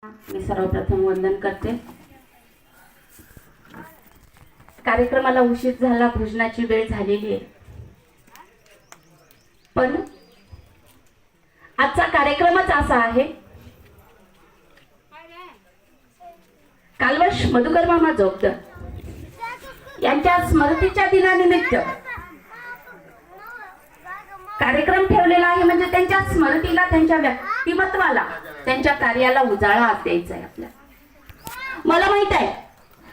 मी सर्वप्रथम वंदन करते. कार्यक्रमाला उशीर झाला, भोजनाची वेळ झालेली आहे, पण आजचा कार्यक्रमच असा आहे. कालवश मधुकर मामा जोगदर यांच्या स्मृतीच्या दिनानिमित्त कार्यक्रम ठेवलेला आहे. म्हणजे त्यांच्या स्मृतीला, त्यांच्या व्यक्तिमत्वाला, त्यांच्या कार्याला उजाळा द्यायचा आहे आपल्याला. मला माहित आहे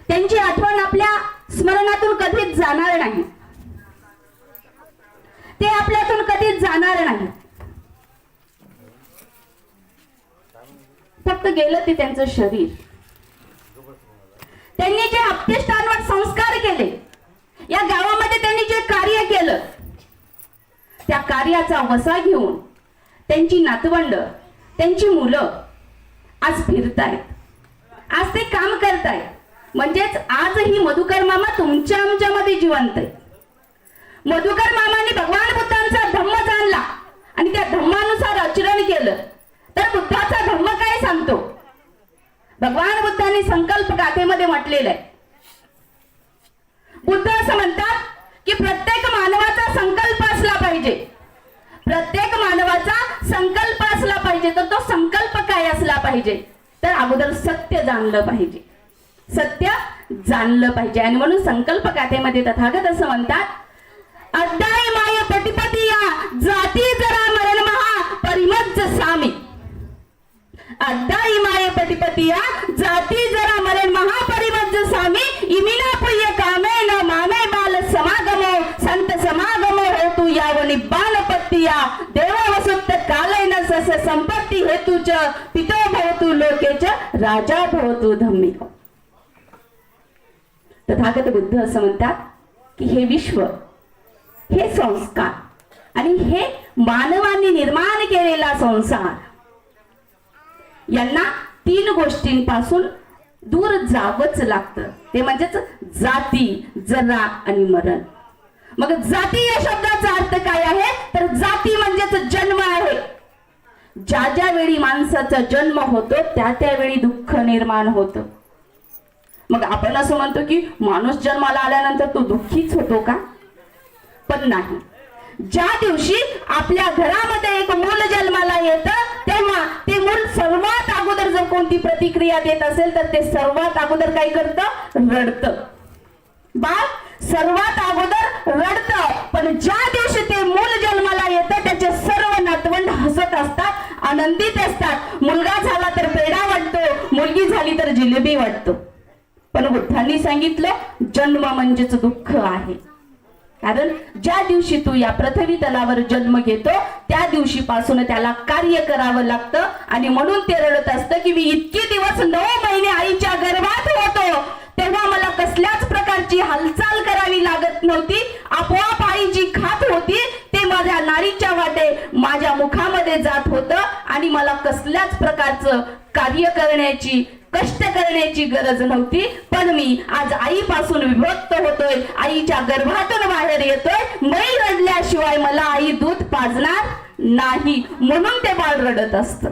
त्यांची आठवण आपल्या स्मरणातून कधीच जाणार नाही, ते आपल्यातून कधीच जाणार नाही. फक्त गेलं ते त्यांचं शरीर. त्यांनी जे आप्तेष्टांवर संस्कार केले, या गावामध्ये त्यांनी जे कार्य केलं, त्या कार्याचा वसा घेऊन त्यांची नातवंड, त्यांची मुलं आज फिरतायत, आज ते काम करतायत. म्हणजेच आजही मधुकर मामा तुमच्या आमच्यामध्ये जिवंत आहे. मधुकर मामांनी भगवान बुद्धांचा धम्म जाणला आणि त्या धम्मानुसार आचरण केलं. तर बुद्धाचा धम्म काय सांगतो? भगवान बुद्धांनी संकल्प गाथेमध्ये म्हटलेलं आहे. बुद्ध असं म्हणतात की प्रत्येक मानवाचा संकल्प असला पाहिजे, प्रत्येक मानवाचा संकल्प असला पाहिजे. तर तो संकल्प काय असला पाहिजे? तर अगोदर सत्य जाणलं पाहिजे, सत्य जाणलं पाहिजे. आणि म्हणून संकल्प गाथेमध्ये तथागत असं म्हणतात, अड्डाई माय पटिपतिया जाती जरा मरण महा परिमज्ज सामी. अड्डाई माय पटिपतिया जाती जरा मरण महा परिमज्ज सामी. इमिना पुय्य कामे न मामे बाल समागमो संत समागमो हेतु याव निब्बान पत्तिया. देव वसुत्त काले न सस संपत्ती हेतुच पितो भवतु लोकेच राजा भवतु धम्मी. तथागत बुद्ध असं म्हणतात की हे विश्व, हे संस्कार आणि हे मानवाने निर्माण केलेला संसार, यांना तीन गोष्टींपासून दूर जावंच लागतं. ते म्हणजेच जाती, जरा आणि मरण. मग जाती या शब्दाचा अर्थ काय आहे? तर जाती म्हणजेच जन्म आहे. ज्या ज्या वेळी माणसाचा जन्म होतो त्या त्यावेळी दुःख निर्माण होतं. मग आपण असं म्हणतो की माणूस जन्माला आल्यानंतर तो दुःखीच होतो का? पण नाही. ज्या दिवशी आपल्या घरामध्ये एक मूल जन्माला येतं तेव्हा ते मूल सर्वात अगोदर जर कोणती प्रतिक्रिया देत असेल तर ते सर्वात अगोदर काय करतं? रडतं. बाळ सर्वात अगोदर रडतं. पण ज्या दिवशी ते मूल जन्माला येतं त्याचे सर्व नातवंड हसत असतात, आनंदित असतात. मुलगा झाला तर पेढा वाटतो, मुलगी झाली तर जिलेबी वाटतो. पण बुद्धांनी सांगितलं जन्म म्हणजेच दुःख आहे. कारण ज्या दिवशी तू या पृथ्वी तलावर जन्म घेतो त्या दिवशीपासून त्याला कार्य करावं लागतं. आणि म्हणून ते रडत असतं की मी इतके दिवस 9 महिने आईच्या गर्भात होतो तेव्हा मला कसल्याच प्रकारची हालचाल करावी लागत नव्हती. आपोआप आई जी खात होती ते माझ्या नारीच्या वाटे माझ्या मुखामध्ये जात होतं आणि मला कसल्याच प्रकारचं कार्य करण्याची, कष्ट करण्याची गरज नव्हती. पण मी आज आईपासून विभक्त होतोय, आईच्या गर्भातून बाहेर येतोय. मै रडल्याशिवाय मला आई दूध पाजणार नाही. म्हणून ते बाळ रडत असतं,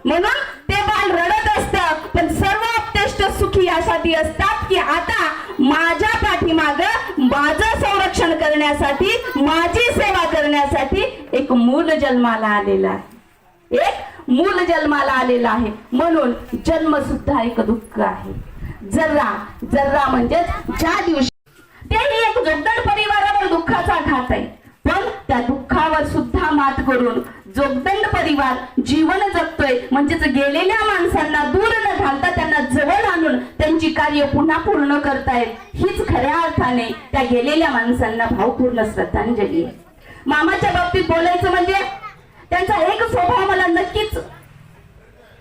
म्हणून ते बाळ रडत असतं. पण सर्व अपतेष्ट सुखी यासाठी असतात की आता माझ्या पाठीमाग माझं संरक्षण करण्यासाठी, माझी सेवा करण्यासाठी एक मूल जन्माला आलेला आहे, एक मूल जन्माला आलेला आहे. म्हणून जन्म सुद्धा एक दुःख आहे. जर्रा, जर्रा म्हणजे ज्या दिवशी, तेही एक जोगदंड परिवारावर दुःखाचा घात आहे. पण त्या दुःखावर सुद्धा मात करून जोगदंड परिवार जीवन जगतोय. म्हणजेच गेलेल्या माणसांना दूर न घालता त्यांना जवळ आणून त्यांची कार्य पुन्हा पूर्ण करतायत. हीच खऱ्या अर्थाने त्या गेलेल्या माणसांना भावपूर्ण श्रद्धांजली आहे. मामाच्या बाबतीत बोलायचं म्हणजे त्यांचा एक स्वभाव मला नक्कीच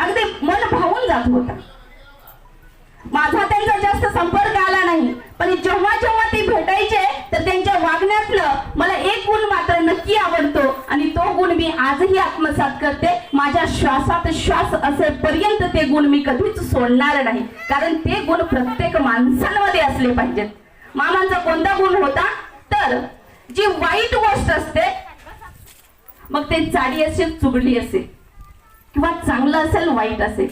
अगदी मन भावून जात होता. माझा त्यांचा जास्त संपर्क आला नाही, पण जेव्हा जेव्हा ते भेटायचे तर त्यांच्या वागण्यातलं मला एक गुण मात्र नक्की आवडतो आणि तो गुण मी आजही आत्मसात करते. माझ्या श्वासात श्वास असेपर्यंत ते गुण मी कधीच सोडणार नाही. कारण ते गुण प्रत्येक माणसांमध्ये असले पाहिजेत. मामांचा कोणता गुण होता? तर जी वाईट गोष्ट असते, मग ते चाडी असेल, चुगली असेल किंवा चांगलं असेल, वाईट असेल,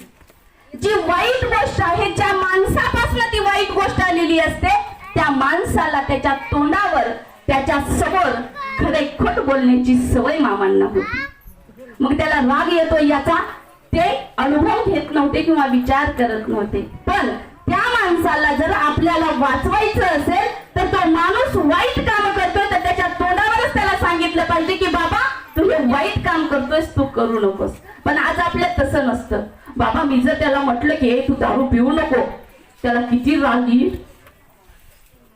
जी वाईट गोष्ट आहे, ज्या माणसापासून ती वाईट गोष्ट आलेली असते, त्या माणसाला त्याच्या तोंडावर त्याच्या समोर खरेखोट बोलण्याची सवय मामांना होती. मग त्याला राग येतो याचा ते अनुभव घेत नव्हते किंवा विचार करत नव्हते. पण त्या माणसाला जर आपल्याला वाचवायचं असेल तर तो माणूस वाईट काम करतोय तर त्याच्या तोंडावरच त्याला सांगितलं पाहिजे की बाबा तू हे वाईट काम करतोयस, तू करू नकोस. पण आज आपल्या तसं नसतं. बाबा मी जर त्याला म्हटलं की तू दारू पिऊ नको, त्याला किती राग येईल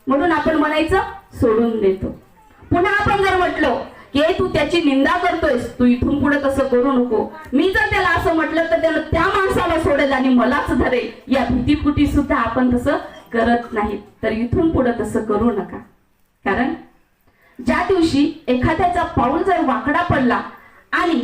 म्हणून आपण म्हणायचं सोडून देतो. पुन्हा आपण जर म्हटलं की तू त्याची निंदा करतोयस, तू इथून पुढे तसं करू नको, मी जर त्याला असं म्हटलं तर त्याला त्या माणसाला सोडेल आणि मलाच धरेल, या भीतीपुटी सुद्धा आपण तसं करत नाही. तर इथून पुढे तसं करू नका. कारण ज्या दिवशी एखाद्याचा पाऊल जर वाकडा पडला आणि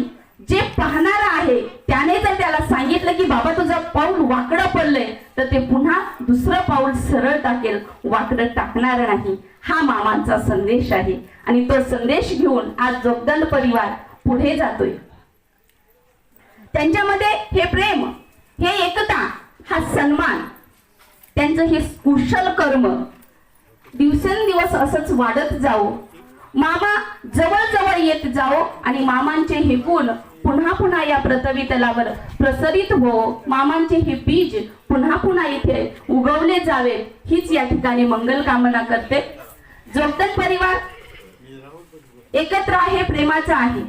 जे पाहणारा आहे त्याने जर त्याला सांगितलं की बाबा तुझं पाऊल वाकडं पडलंय, तर ते पुन्हा दुसरं पाऊल सरळ टाकेल, वाकडं टाकणार नाही. हा मामांचा संदेश आहे आणि तो संदेश घेऊन आज जोगदंड परिवार पुढे जातोय. त्यांच्यामध्ये हे प्रेम, हे एकता, हा सन्मान, त्यांचं हे कुशल कर्म दिवसेंदिवस असंच वाढत जावो. मामा जवळ जवळ येत जाओ आणि मामांचे हे गुण पुन्हा पुन्हा या पृथ्वी तलावर प्रसरित हो. मामांचे हे बीज पुन्हा पुन्हा इथे उगवले जावे, हीच या ठिकाणी मंगल कामना करते. जोगदंड परिवार एकत्र आहे, प्रेमाचं आहे,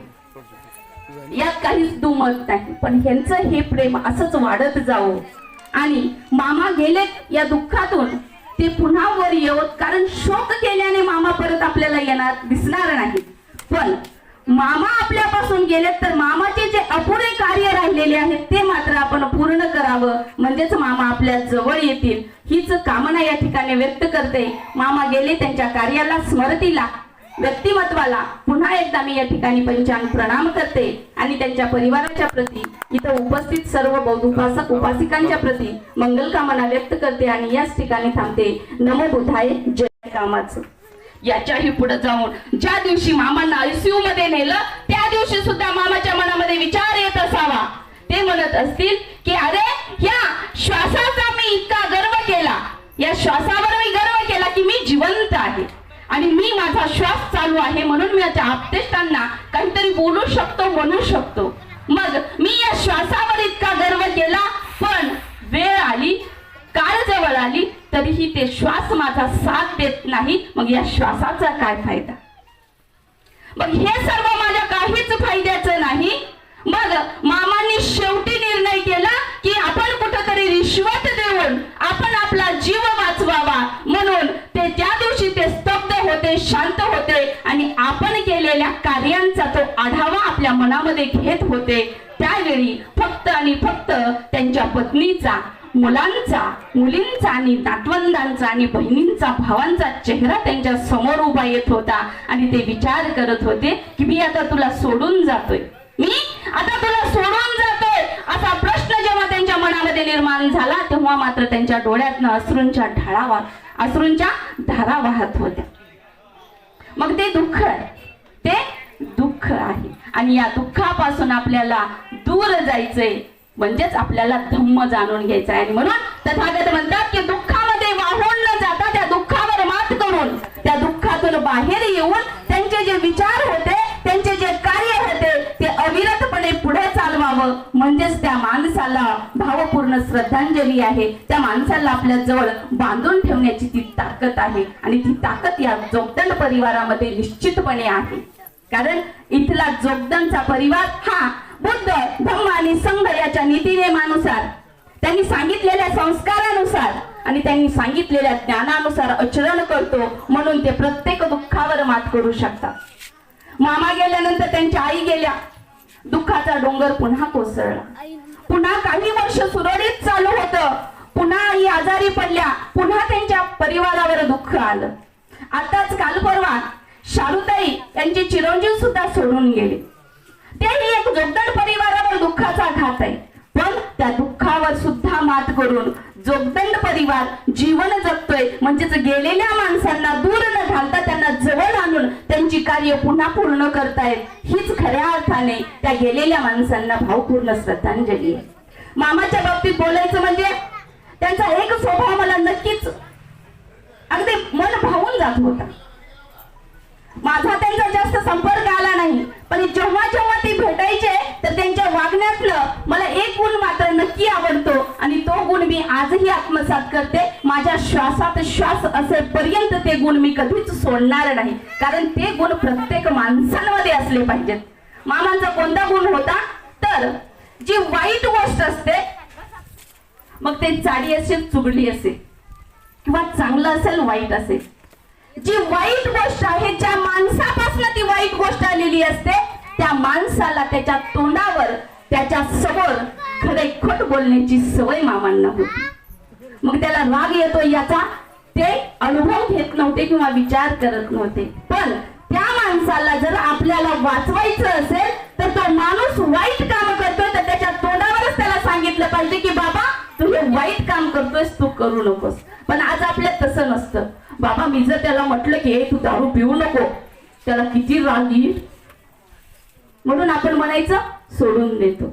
यात काहीच दुमत नाही. पण ह्यांचं हे प्रेम असंच वाढत जावं आणि मामा गेले या दुःखातून ते पुन्हा वर येवत. कारण शोक केल्याने मामा परत आपल्याला येणार दिसणार नाही. पण मामा आपल्यापासून गेले तर मामाचे जे अपुरे कार्य राहिलेले आहेत ते मात्र आपण पूर्ण करावं, म्हणजेच मामा आपल्या जवळ येतील, हीच कामना या ठिकाणी व्यक्त करते. मामा गेले, त्यांच्या कार्याला, स्मृतीला, व्यक्तिमत्वाला पुन्हा एकदा मी या ठिकाणी पंचांग प्रणाम करते आणि त्यांच्या परिवाराच्या प्रती, इथं उपस्थित सर्व बौद्ध उपासक उपासिकांच्या प्रती मंगल कामना व्यक्त करते आणि याच ठिकाणी थांबते. नमो बुद्धाय, जय कामाचं. याच्याही पुढे जाऊन ज्या दिवशी मामांना आयसीयू मध्ये नेलं त्या दिवशी सुद्धा मामाच्या मनामध्ये विचार येत असावा. ते म्हणत असतील की अरे या श्वासाचा मी इतका गर्व केला, या श्वासावर मी गर्व केला की मी जिवंत आहे आणि मी माझा श्वास चालू आहे म्हणून मी माझ्या आपतेष्टांना काहीतरी बोलू शकतो, म्हणू शकतो. मग मी या श्वासावर इतका गर्व केला, पण वेळ आली, काळ जवळ आली तरीही ते श्वास माझा साथ देत नाही. मग या श्वासाचा काय फायदा? मग हे सर्व माझ्या काहीच फायद्याचं नाही. मग मामांनी शेवटी निर्णय केला की आपण कुठेतरी रिश्वत देऊन आपण आपला जीव वाचवावा. म्हणून ते त्या दिवशी ते स्तब्ध होते, शांत होते आणि आपण केलेल्या कार्यांचा तो आढावा आपल्या मनामध्ये घेत होते. त्यावेळी फक्त आणि फक्त त्यांच्या पत्नीचा, मुलांचा, मुलींचा आणि नातवंडांचा आणि बहिणींचा, भावांचा चेहरा त्यांच्या समोर उभा येत होता आणि ते विचार करत होते की मी आता तुला सोडून जातोय, मी आता तुला सोडून जातोय. असा प्रश्न जेव्हा त्यांच्या मनामध्ये निर्माण झाला तेव्हा मात्र त्यांच्या डोळ्यातनं अश्रूंच्या धारा वाहत होत्या. मग ते दुःख आहे, ते दुःख आहे आणि या दुःखापासून आपल्याला दूर जायचंय, म्हणजेच आपल्याला धम्म जाणून घ्यायचा आहे. म्हणून तथागत म्हणतात की दुःखामध्ये वाहून न जाता त्या दुःखावर मात करून त्या दुःखातून बाहेर येऊन त्यांचे जे विचार होते, त्यांचे जे कार्य होते ते अविरतपणे पुढे चालवावं. म्हणजेच त्या माणसाला भावपूर्ण श्रद्धांजली आहे, त्या माणसाला आपल्या जवळ बांधून ठेवण्याची ती ताकद आहे आणि ती ताकद या जोगदंड परिवारामध्ये निश्चितपणे आहे. कारण इथला जोगदंडचा परिवार हा बुद्ध, धम्म आणि संघ याच्या नीतिनियमानुसार, त्यांनी सांगितलेल्या संस्कारानुसार आणि त्यांनी सांगितलेल्या ज्ञानानुसार आचरण करतो. म्हणून ते प्रत्येक दुःखावर मात करू शकतात. मामा गेल्यानंतर त्यांच्या आई गेल्या, दुःखाचा डोंगर पुन्हा कोसळला. पुन्हा काही वर्ष सुरळीत चालू होतं, पुन्हा आई आजारी पडल्या, पुन्हा त्यांच्या परिवारावर दुःख आलं. आताच काल परवा शालूताई यांचे चिरंजीव सुद्धा सोडून गेले. तेही एक जोगदंड परिवारावर दुःखाचा घात आहे. पण त्या दुःखावर सुद्धा मात करून जोगदंड परिवार जीवन जगतोय. म्हणजेच गेलेल्या माणसांना दूर न घालता त्यांना जवळ आणून त्यांची कार्य पुन्हा पूर्ण करतायत. हीच खऱ्या अर्थाने त्या गेलेल्या माणसांना भावपूर्ण श्रद्धांजली आहे. मामाच्या बाबतीत बोलायचं म्हणजे मी आजही आत्मसात करते. माझ्या श्वासात श्वास असेपर्यंत ते गुण मी कधीच सोडणार नाही, कारण ते गुण प्रत्येक माणसांमध्ये असले पाहिजेत. मामांचा कोणता गुण होता तर जी वाईट गोष्ट असते, मग ते चाडी असेल चुगली असेल किंवा चांगलं असेल वाईट असेल, जी वाईट गोष्ट आहे ज्या माणसापासून ती वाईट गोष्ट आलेली असते त्या माणसाला त्याच्या तोंडावर त्याच्या समोर खरे खोट बोलण्याची सवय मामांना होती. मग त्याला राग येतो याचा ते अनुभव घेत नव्हते किंवा विचार करत नव्हते. पण त्या माणसाला जर आपल्याला वाचवायचं असेल तर तो माणूस वाईट काम करतोय तर त्याच्या तोंडावरच त्याला सांगितलं पाहिजे की बाबा तू हे वाईट काम करतोयस, तू करू नकोस. पण आज आपल्यात तसं नसतं. बाबा मी जर त्याला म्हटलं की तू दारू पिऊ नको, त्याला किती राग येईल म्हणून आपण म्हणायचं सोडून देतो.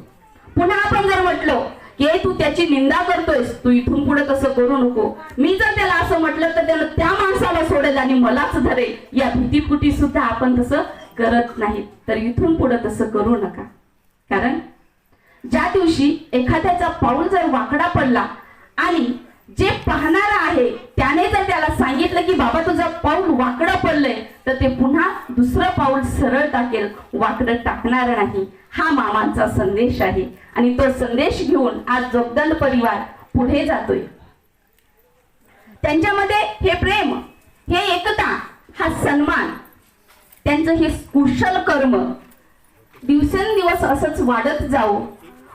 पुन्हा आपण जर म्हटलं की तू त्याची निंदा करतोयस, तू इथून पुढे कसं करू नको, मी जर त्याला असं म्हटलं तर त्याला त्या माणसाला सोडेल आणि मलाच धरेल, या भीतीपुटी सुद्धा आपण तसं करत नाही. तर इथून पुढे तसं करू नका. कारण ज्या दिवशी एखाद्याचा पाऊल जर वाकडा पडला आणि जे पाहणारा आहे त्याने जर त्याला सांगितलं की बाबा तुझं पाऊल वाकडं पडलंय, तर ते पुन्हा दुसरं पाऊल सरळ टाकेल, वाकडं टाकणार नाही. हा मामांचा संदेश आहे आणि तो संदेश घेऊन आज जोगदंड परिवार पुढे जातोय. त्यांच्यामध्ये हे प्रेम, हे एकता, हा सन्मान, त्यांचं हे कुशल कर्म दिवसेंदिवस असंच वाढत जावो.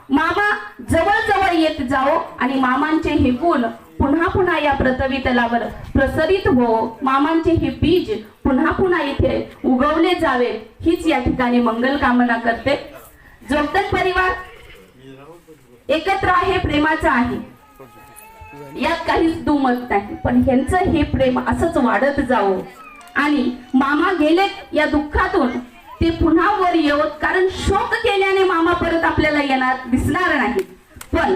मामा जवळ जवळ येत जाओ आणि मामांचे हे गुण पुन्हा पुन्हा या पृथ्वी तलावर प्रसरित हो. मामांचे हे बीज पुन्हा पुन्हा इथे उगवले जावे हीच या ठिकाणी मंगल कामना करते. जोगदंड परिवार एकत्र आहे, प्रेमाचा आहे, यात काहीच दुमत नाही. पण ह्यांचं हे प्रेम असंच वाढत जावं आणि मामा गेले या दुःखातून ते पुन्हा वर येवत. कारण शोक केल्याने मामा परत आपल्याला येणार दिसणार नाही. पण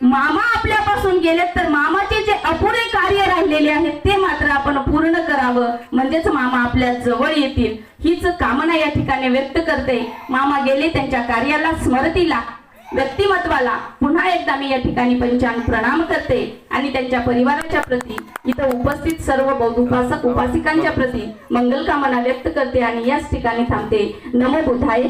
मामा आपल्यापासून गेले तर मामाचे जे अपुरे कार्य राहिलेले आहेत ते मात्र आपण पूर्ण करावं, म्हणजेच मामा आपल्या जवळ येतील हीच कामना या ठिकाणी व्यक्त करते. मामा गेले त्यांच्या कार्याला, स्मृतीला, व्यक्तिमत्वाला पुन्हा एकदा मी या ठिकाणी पंचांग प्रणाम करते आणि त्यांच्या परिवाराच्या प्रती, इथं उपस्थित सर्व बौद्ध उपासक उपासिकांच्या प्रती मंगल कामना व्यक्त करते आणि याच ठिकाणी थांबते. नमो बुद्धाय.